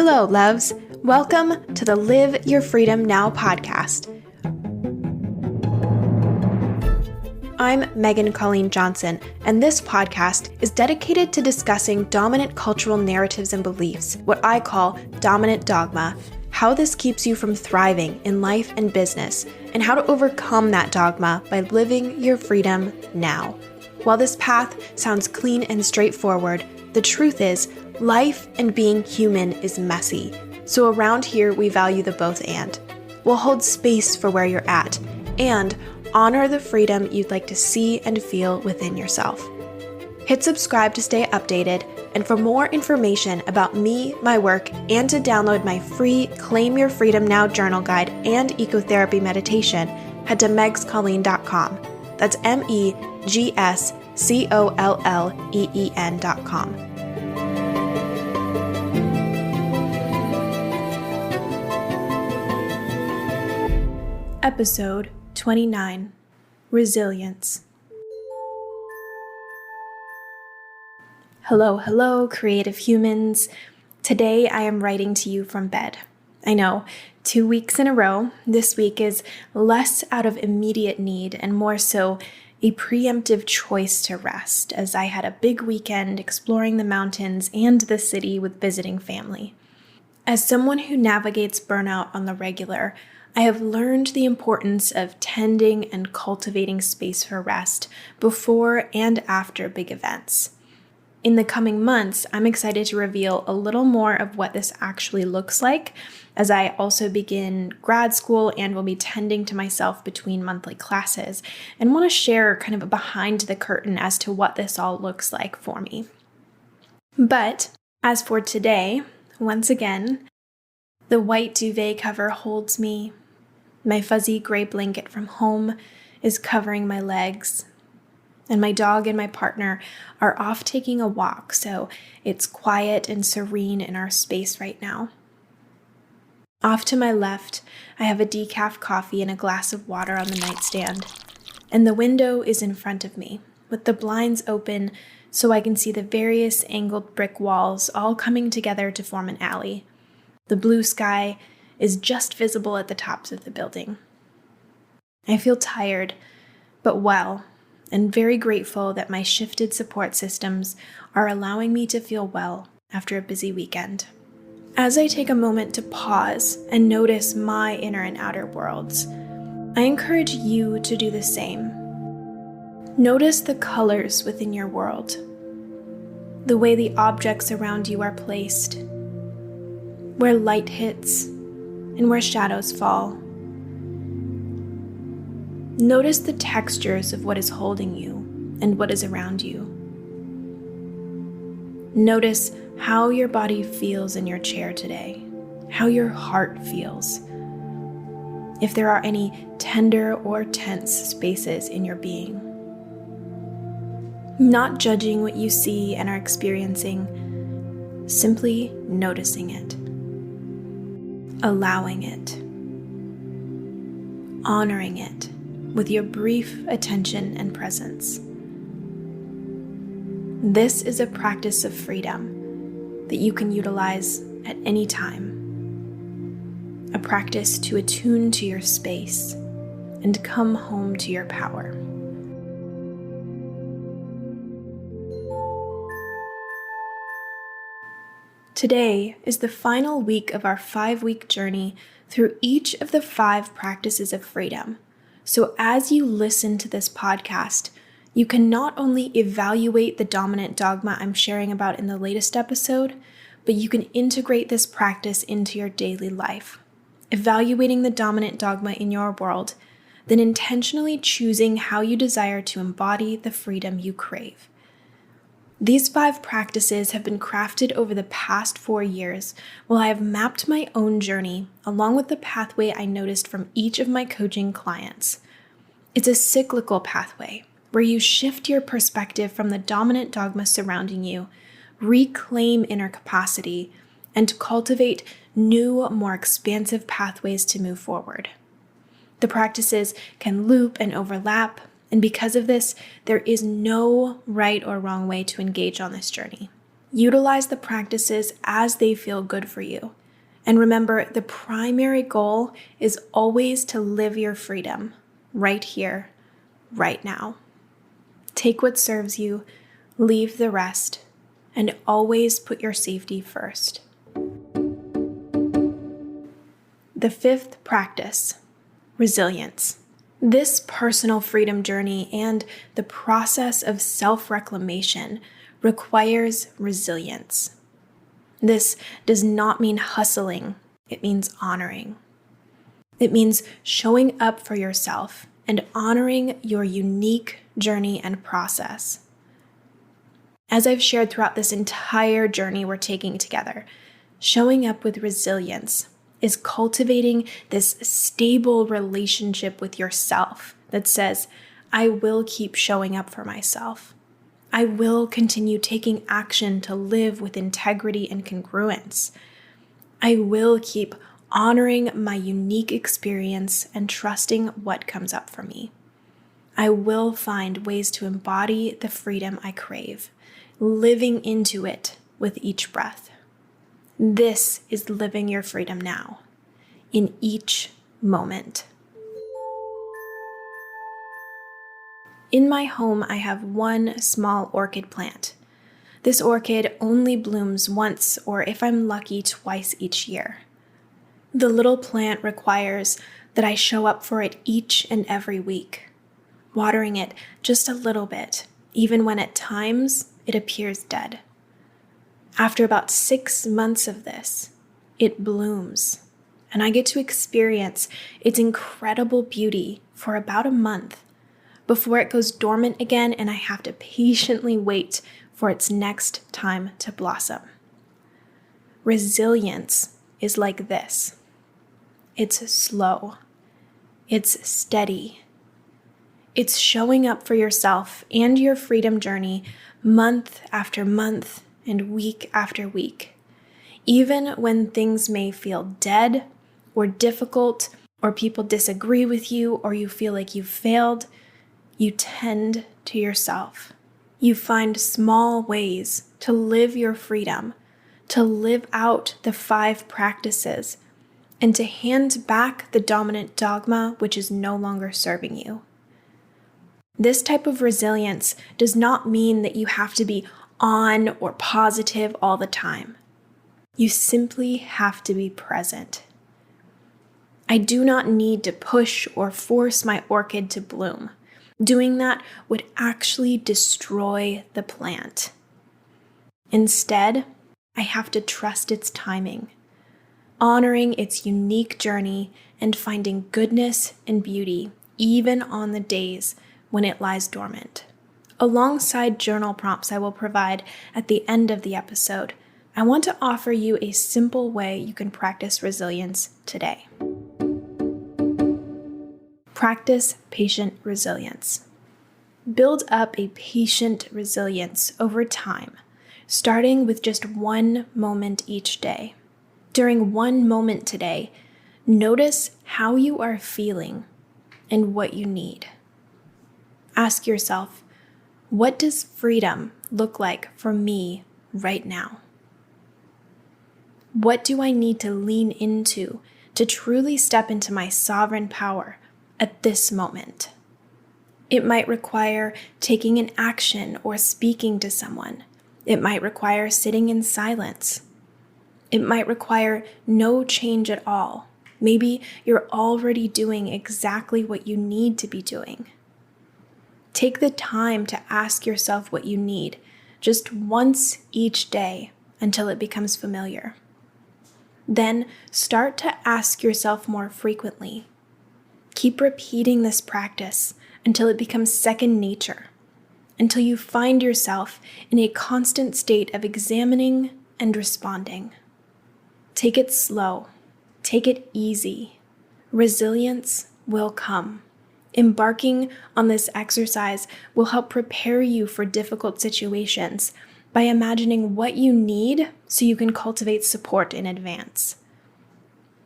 Hello, loves. Welcome to the Live Your Freedom Now podcast. I'm Megan Colleen Johnson, and this podcast is dedicated to discussing dominant cultural narratives and beliefs, what I call dominant dogma, how this keeps you from thriving in life and business, and how to overcome that dogma by living your freedom now. While this path sounds clean and straightforward, the truth is, life and being human is messy. So around here, we value the both and. We'll hold space for where you're at and honor the freedom you'd like to see and feel within yourself. Hit subscribe to stay updated, and for more information about me, my work, and to download my free Claim Your Freedom Now journal guide and ecotherapy meditation, head to megscolleen.com. That's megscolleen.com. Episode 29, Resilience. Hello, creative humans. Today I am writing to you from bed. I know, 2 weeks in a row. This week is less out of immediate need and more so a preemptive choice to rest, as I had a big weekend exploring the mountains and the city with visiting family. As someone who navigates burnout on the regular, I have learned the importance of tending and cultivating space for rest before and after big events. In the coming months, I'm excited to reveal a little more of what this actually looks like as I also begin grad school and will be tending to myself between monthly classes, and want to share kind of a behind the curtain as to what this all looks like for me. But as for today, once again, the white duvet cover holds me. My fuzzy gray blanket from home is covering my legs, and my dog and my partner are off taking a walk, so it's quiet and serene in our space right now. Off to my left, I have a decaf coffee and a glass of water on the nightstand, and the window is in front of me, with the blinds open so I can see the various angled brick walls all coming together to form an alley. The blue sky is just visible at the tops of the building. I feel tired, but well, and very grateful that my shifted support systems are allowing me to feel well after a busy weekend. As I take a moment to pause and notice my inner and outer worlds, I encourage you to do the same. Notice the colors within your world, the way the objects around you are placed, where light hits and where shadows fall. Notice the textures of what is holding you and what is around you. Notice how your body feels in your chair today, how your heart feels, if there are any tender or tense spaces in your being. Not judging what you see and are experiencing, simply noticing it, allowing it, honoring it with your brief attention and presence. This is a practice of freedom that you can utilize at any time, a practice to attune to your space and come home to your power. Today is the final week of our 5-week journey through each of the 5 practices of freedom. So as you listen to this podcast, you can not only evaluate the dominant dogma I'm sharing about in the latest episode, but you can integrate this practice into your daily life, evaluating the dominant dogma in your world, then intentionally choosing how you desire to embody the freedom you crave. These 5 practices have been crafted over the past 4 years while I have mapped my own journey along with the pathway I noticed from each of my coaching clients. It's a cyclical pathway where you shift your perspective from the dominant dogma surrounding you, reclaim inner capacity, and cultivate new, more expansive pathways to move forward. The practices can loop and overlap, and because of this, there is no right or wrong way to engage on this journey. Utilize the practices as they feel good for you. And remember, the primary goal is always to live your freedom right here, right now. Take what serves you, leave the rest, and always put your safety first. The fifth practice, resilience. This personal freedom journey and the process of self-reclamation requires resilience. This does not mean hustling, it means honoring. It means showing up for yourself and honoring your unique journey and process. As I've shared throughout this entire journey we're taking together, showing up with resilience is cultivating this stable relationship with yourself that says, I will keep showing up for myself. I will continue taking action to live with integrity and congruence. I will keep honoring my unique experience and trusting what comes up for me. I will find ways to embody the freedom I crave, living into it with each breath. This is living your freedom now, in each moment. In my home, I have one small orchid plant. This orchid only blooms once, or if I'm lucky, twice each year. The little plant requires that I show up for it each and every week, watering it just a little bit, even when at times it appears dead. After about 6 months of this, it blooms, and I get to experience its incredible beauty for about a month before it goes dormant again and I have to patiently wait for its next time to blossom. Resilience is like this. It's slow. It's steady. It's showing up for yourself and your freedom journey month after month and week after week. Even when things may feel dead or difficult, or people disagree with you, or you feel like you've failed, you tend to yourself. You find small ways to live your freedom, to live out the 5 practices, and to hand back the dominant dogma which is no longer serving you. This type of resilience does not mean that you have to be on or positive all the time. You simply have to be present. I do not need to push or force my orchid to bloom. Doing that would actually destroy the plant. Instead, I have to trust its timing, honoring its unique journey and finding goodness and beauty even on the days when it lies dormant. Alongside journal prompts I will provide at the end of the episode, I want to offer you a simple way you can practice resilience today. Practice patient resilience. Build up a patient resilience over time, starting with just one moment each day. During one moment today, notice how you are feeling and what you need. Ask yourself, what does freedom look like for me right now? What do I need to lean into to truly step into my sovereign power at this moment? It might require taking an action or speaking to someone. It might require sitting in silence. It might require no change at all. Maybe you're already doing exactly what you need to be doing. Take the time to ask yourself what you need, just once each day until it becomes familiar. Then start to ask yourself more frequently. Keep repeating this practice until it becomes second nature, until you find yourself in a constant state of examining and responding. Take it slow. Take it easy. Resilience will come. Embarking on this exercise will help prepare you for difficult situations by imagining what you need so you can cultivate support in advance.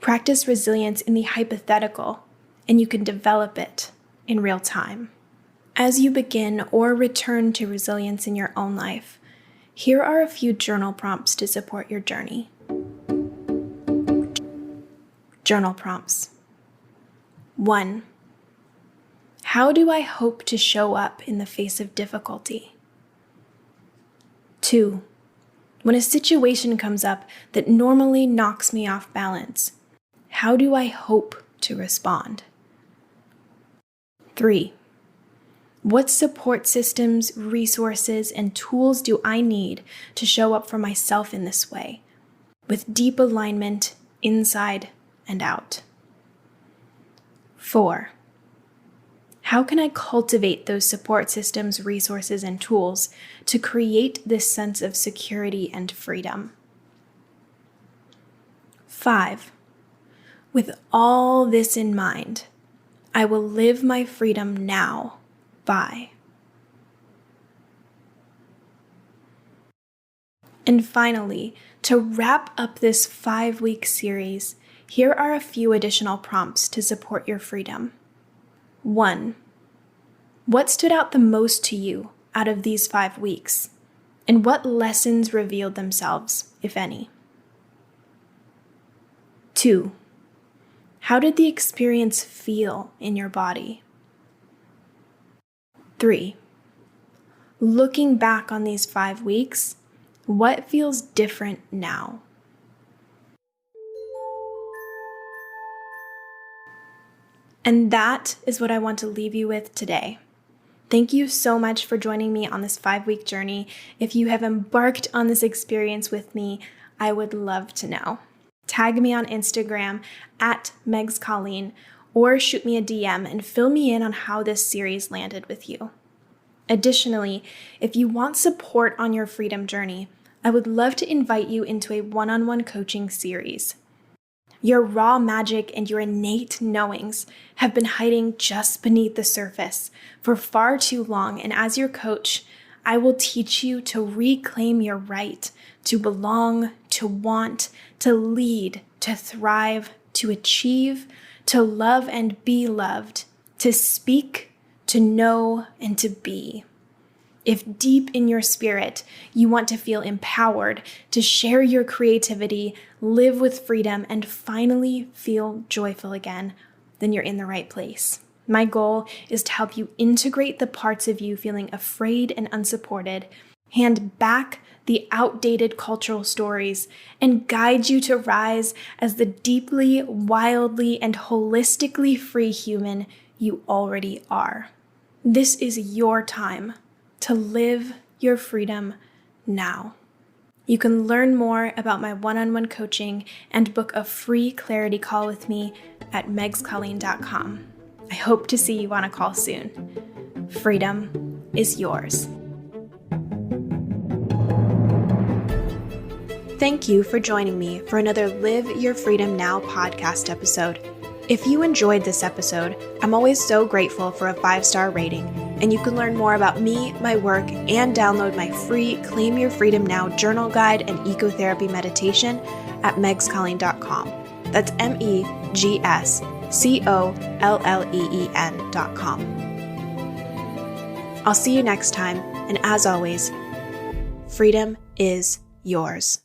Practice resilience in the hypothetical, and you can develop it in real time. As you begin or return to resilience in your own life, Here are a few journal prompts to support your journey. Journal prompts. 1. How do I hope to show up in the face of difficulty? 2. When a situation comes up that normally knocks me off balance, how do I hope to respond? 3. What support systems, resources, and tools do I need to show up for myself in this way, with deep alignment inside and out? 4. How can I cultivate those support systems, resources, and tools to create this sense of security and freedom? 5. With all this in mind, I will live my freedom now by. And finally, to wrap up this 5-week series, here are a few additional prompts to support your freedom. 1. What stood out the most to you out of these 5 weeks? And what lessons revealed themselves, if any? 2. How did the experience feel in your body? 3. Looking back on these 5 weeks, what feels different now? And that is what I want to leave you with today. Thank you so much for joining me on this 5-week journey. If you have embarked on this experience with me, I would love to know. Tag me on Instagram at MegsColleen or shoot me a DM and fill me in on how this series landed with you. Additionally, if you want support on your freedom journey, I would love to invite you into a one-on-one coaching series. Your raw magic and your innate knowings have been hiding just beneath the surface for far too long, and as your coach, I will teach you to reclaim your right to belong, to want, to lead, to thrive, to achieve, to love and be loved, to speak, to know, and to be. If deep in your spirit you want to feel empowered to share your creativity, live with freedom, and finally feel joyful again, then you're in the right place. My goal is to help you integrate the parts of you feeling afraid and unsupported, hand back the outdated cultural stories, and guide you to rise as the deeply, wildly, and holistically free human you already are. This is your time to live your freedom now. You can learn more about my one-on-one coaching and book a free clarity call with me at megscolleen.com. I hope to see you on a call soon. Freedom is yours. Thank you for joining me for another Live Your Freedom Now podcast episode. If you enjoyed this episode, I'm always so grateful for a 5-star rating, and you can learn more about me, my work, and download my free Claim Your Freedom Now journal guide and ecotherapy meditation at megscolleen.com. That's megscolleen.com. I'll see you next time, and as always, freedom is yours.